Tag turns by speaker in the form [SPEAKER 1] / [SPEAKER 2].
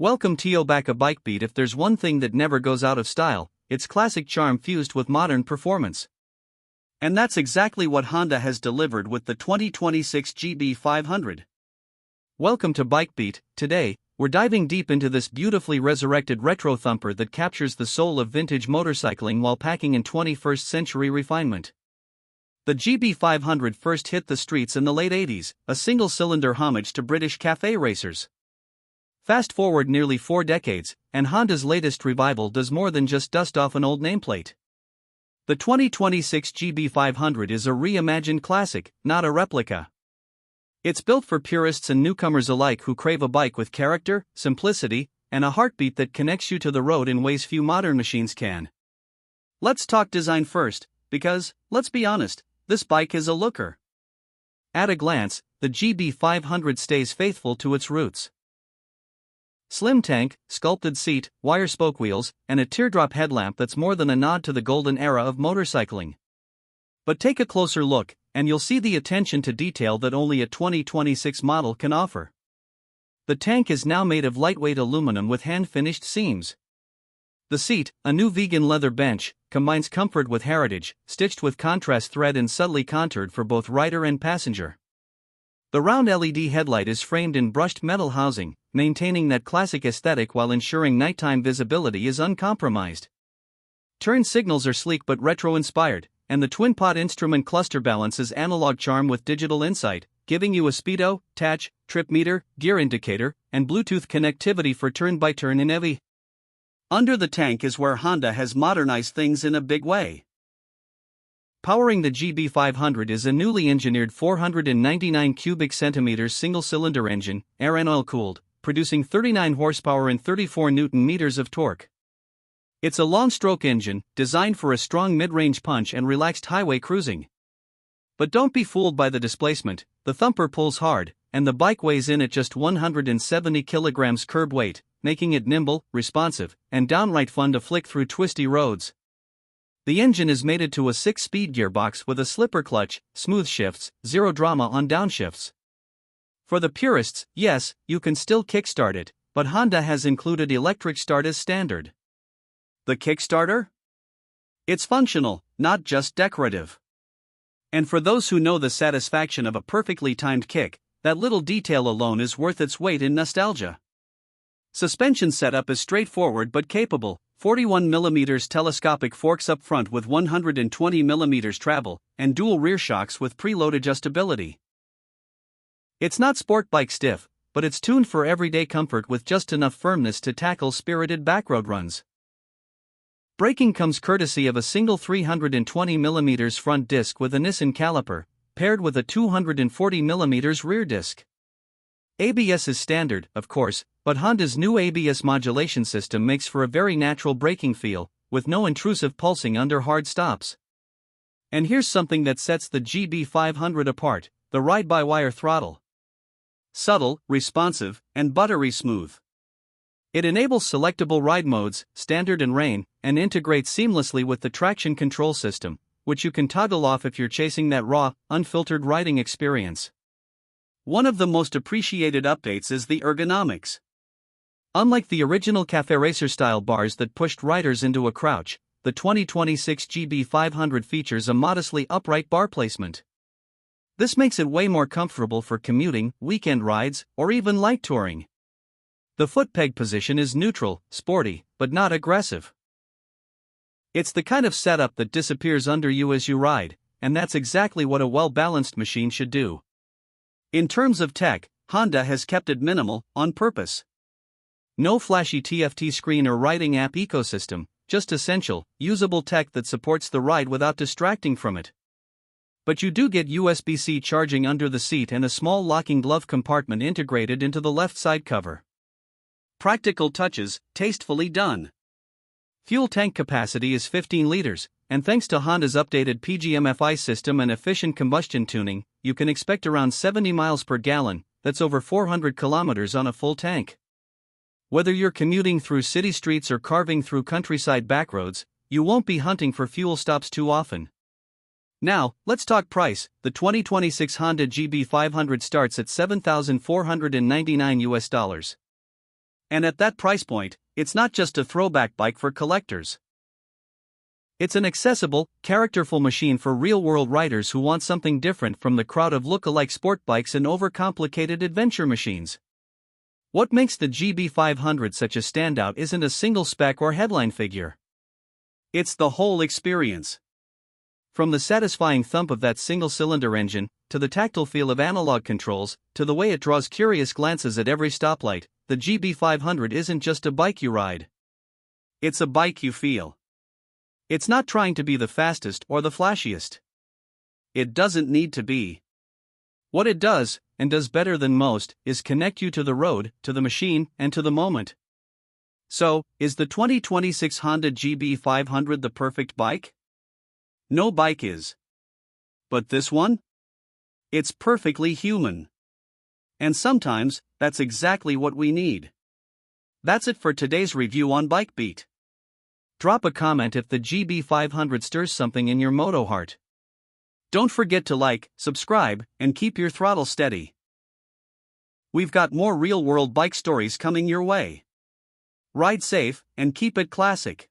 [SPEAKER 1] Welcome to back a bike beat. If there's one thing that never goes out of style, it's classic charm fused with modern performance. And that's exactly what Honda has delivered with the 2026 GB500. Welcome to Bike Beat. Today, we're diving deep into this beautifully resurrected retro thumper that captures the soul of vintage motorcycling while packing in 21st century refinement. The GB500 first hit the streets in the late 80s, a single-cylinder homage to British café racers. Fast forward nearly 4 decades, and Honda's latest revival does more than just dust off an old nameplate. The 2026 GB500 is a reimagined classic, not a replica. It's built for purists and newcomers alike who crave a bike with character, simplicity, and a heartbeat that connects you to the road in ways few modern machines can. Let's talk design first, because, let's be honest, this bike is a looker. At a glance, the GB500 stays faithful to its roots. Slim tank, sculpted seat, wire spoke wheels, and a teardrop headlamp that's more than a nod to the golden era of motorcycling. But take a closer look, and you'll see the attention to detail that only a 2026 model can offer. The tank is now made of lightweight aluminum with hand-finished seams. The seat, a new vegan leather bench, combines comfort with heritage, stitched with contrast thread and subtly contoured for both rider and passenger. The round LED headlight is framed in brushed metal housing, maintaining that classic aesthetic while ensuring nighttime visibility is uncompromised. Turn signals are sleek but retro-inspired, and the twin-pot instrument cluster balances analog charm with digital insight, giving you a speedo, touch, trip meter, gear indicator, and Bluetooth connectivity for turn-by-turn in EV. Under the tank is where Honda has modernized things in a big way. Powering the GB500 is a newly engineered 499 cubic centimeters single-cylinder engine, air and oil-cooled, producing 39 horsepower and 34 newton-meters of torque. It's a long-stroke engine, designed for a strong mid-range punch and relaxed highway cruising. But don't be fooled by the displacement. The thumper pulls hard, and the bike weighs in at just 170 kilograms curb weight, making it nimble, responsive, and downright fun to flick through twisty roads. The engine is mated to a 6-speed gearbox with a slipper clutch, smooth shifts, zero drama on downshifts. For the purists, yes, you can still kickstart it, but Honda has included electric start as standard. The Kickstarter? It's functional, not just decorative. And for those who know the satisfaction of a perfectly timed kick, that little detail alone is worth its weight in nostalgia. Suspension setup is straightforward but capable. 41mm telescopic forks up front with 120mm travel, and dual rear shocks with preload adjustability. It's not sport bike stiff, but it's tuned for everyday comfort with just enough firmness to tackle spirited backroad runs. Braking comes courtesy of a single 320mm front disc with a Nissan caliper, paired with a 240mm rear disc. ABS is standard, of course, but Honda's new ABS modulation system makes for a very natural braking feel, with no intrusive pulsing under hard stops. And here's something that sets the GB500 apart: the ride-by-wire throttle. Subtle, responsive, and buttery smooth. It enables selectable ride modes, standard and rain, and integrates seamlessly with the traction control system, which you can toggle off if you're chasing that raw, unfiltered riding experience. One of the most appreciated updates is the ergonomics. Unlike the original Café Racer-style bars that pushed riders into a crouch, the 2026 GB500 features a modestly upright bar placement. This makes it way more comfortable for commuting, weekend rides, or even light touring. The foot peg position is neutral, sporty, but not aggressive. It's the kind of setup that disappears under you as you ride, and that's exactly what a well-balanced machine should do. In terms of tech, Honda has kept it minimal, on purpose. No flashy TFT screen or riding app ecosystem, just essential, usable tech that supports the ride without distracting from it. But you do get USB-C charging under the seat and a small locking glove compartment integrated into the left side cover. Practical touches, tastefully done. Fuel tank capacity is 15 liters, and thanks to Honda's updated PGM-FI system and efficient combustion tuning, you can expect around 70 miles per gallon, that's over 400 kilometers on a full tank. Whether you're commuting through city streets or carving through countryside backroads, you won't be hunting for fuel stops too often. Now, let's talk price. The 2026 Honda GB500 starts at $7,499 US. And at that price point, it's not just a throwback bike for collectors. It's an accessible, characterful machine for real-world riders who want something different from the crowd of look-alike sport bikes and overcomplicated adventure machines. What makes the GB500 such a standout isn't a single spec or headline figure. It's the whole experience. From the satisfying thump of that single-cylinder engine, to the tactile feel of analog controls, to the way it draws curious glances at every stoplight, the GB500 isn't just a bike you ride. It's a bike you feel. It's not trying to be the fastest or the flashiest. It doesn't need to be. What it does, and does better than most, is connect you to the road, to the machine, and to the moment. So, is the 2026 Honda GB500 the perfect bike? No bike is. But this one? It's perfectly human. And sometimes, that's exactly what we need. That's it for today's review on Bike Beat. Drop a comment if the GB500 stirs something in your moto heart. Don't forget to like, subscribe, and keep your throttle steady. We've got more real-world bike stories coming your way. Ride safe, and keep it classic.